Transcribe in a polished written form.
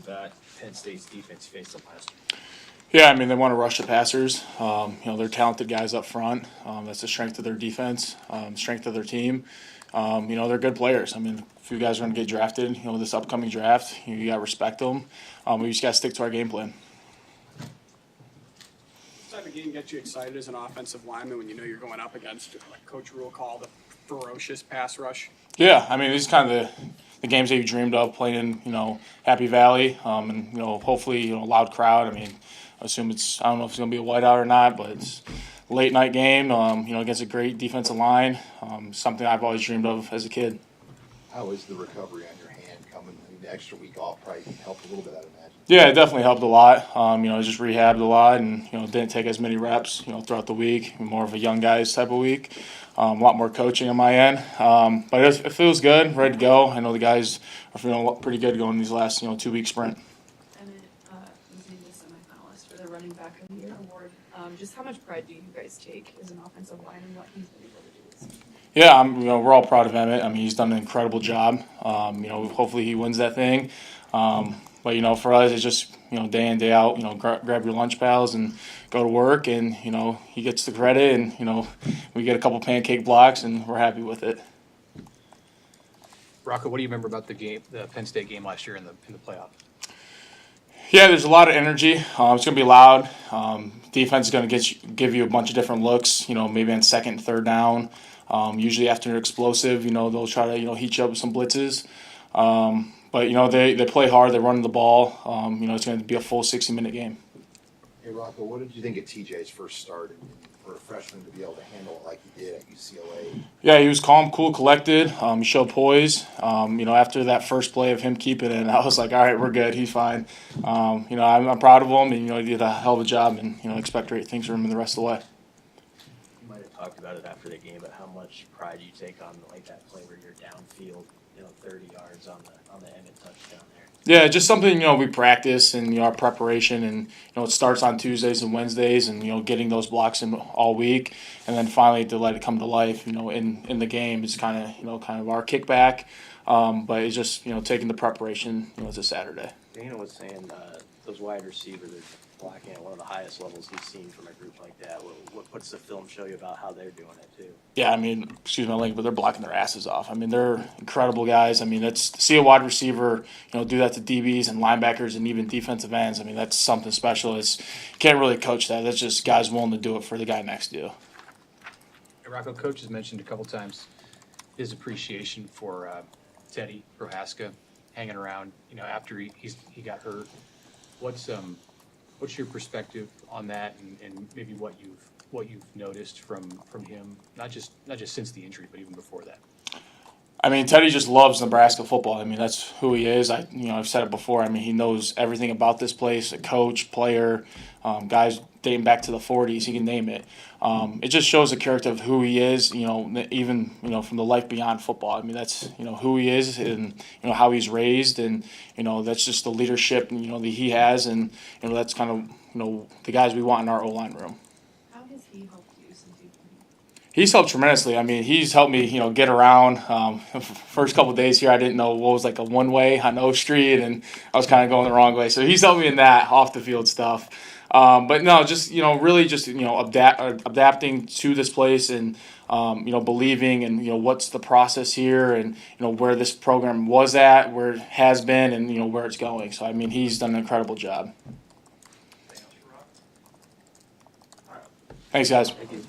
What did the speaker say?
that Penn State's defense faced them last year? Yeah, I mean, they want to rush the passers. They're talented guys up front. That's the strength of their defense, strength of their team. They're good players. I mean, a few guys are going to get drafted, this upcoming draft. You got to respect them. We just got to stick to our game plan. What type of game gets you excited as an offensive lineman when you know you're going up against, like Coach Rule called, a ferocious pass rush? Yeah, I mean, these are kind of the games that you dreamed of playing in, Happy Valley, and hopefully, a loud crowd. I mean, I assume I don't know if it's going to be a whiteout or not, but it's a late night game, against a great defensive line, something I've always dreamed of as a kid. How is the recovery on your hand coming? I mean, the extra week off probably helped a little bit, I'd imagine. Yeah, it definitely helped a lot. Just rehabbed a lot and, didn't take as many reps, throughout the week. More of a young guys type of week. A lot more coaching on my end. But it feels good, ready to go. I know the guys are feeling pretty good going these last, 2-week sprint. And it was named a semifinalist for the Running Back of the Year award. Just how much pride do you guys take as an offensive line and what he's been able to do this season? Yeah, we're all proud of Emmett. I mean, he's done an incredible job. Hopefully he wins that thing. But, for us, it's just, day in, day out, grab your lunch pals and go to work. And, he gets the credit and, we get a couple pancake blocks and we're happy with it. Rocco, what do you remember about the Penn State game last year in the playoff? Yeah, there's a lot of energy. It's going to be loud. Defense is going to give you a bunch of different looks, maybe on second and third down. Usually after they're explosive, they'll try to, heat you up with some blitzes. But, they play hard. They run the ball. It's going to be a full 60-minute game. Hey, Rocco, what did you think of TJ's first start and for a freshman to be able to handle it like he did at UCLA? Yeah, he was calm, cool, collected. He showed poise. After that first play of him keeping it, I was like, all right, we're good. He's fine. I'm proud of him, and, he did a hell of a job, and, expect great things from him the rest of the way. You might have talked about it after the game, but how much pride you take on that play where you're downfield, 30 yards on the Emmett touchdown there. Yeah, just something, we practice and, our preparation and, it starts on Tuesdays and Wednesdays and, getting those blocks in all week. And then finally to let it come to life, in the game is kind of our kickback. But it's just, taking the preparation, to Saturday. Dana was saying those wide receivers are blocking at one of the highest levels he's seen from a group like that. What's the film show you about how they're doing it too? Yeah, I mean, excuse my language, but they're blocking their asses off. I mean, they're incredible guys. I mean, to see a wide receiver, do that to DBs and linebackers and even defensive ends. I mean, that's something special. You can't really coach that. That's just guys willing to do it for the guy next to you. Rocco, Coach has mentioned a couple times his appreciation for Teddy Prohaska hanging around. After he got hurt. What's your perspective on that, and maybe what you've noticed from him, not just since the injury, but even before that? I mean, Teddy just loves Nebraska football. I mean, that's who he is. I've said it before. I mean, he knows everything about this place, a coach, player, guys dating back to the 40s. He can name it. It just shows the character of who he is, even, from the life beyond football. I mean, that's, who he is and, how he's raised. And, that's just the leadership, that he has. And, that's kind of, the guys we want in our O-line room. How has he helped you since you've been here? He's helped tremendously. I mean, he's helped me, get around. First couple of days here, I didn't know what was like a one-way on O Street, and I was kind of going the wrong way. So he's helped me in that off-the-field stuff. But no, just, really just, adapting to this place and, believing and, what's the process here and, where this program was at, where it has been, and, where it's going. So, I mean, he's done an incredible job. Thanks, guys. Thank you.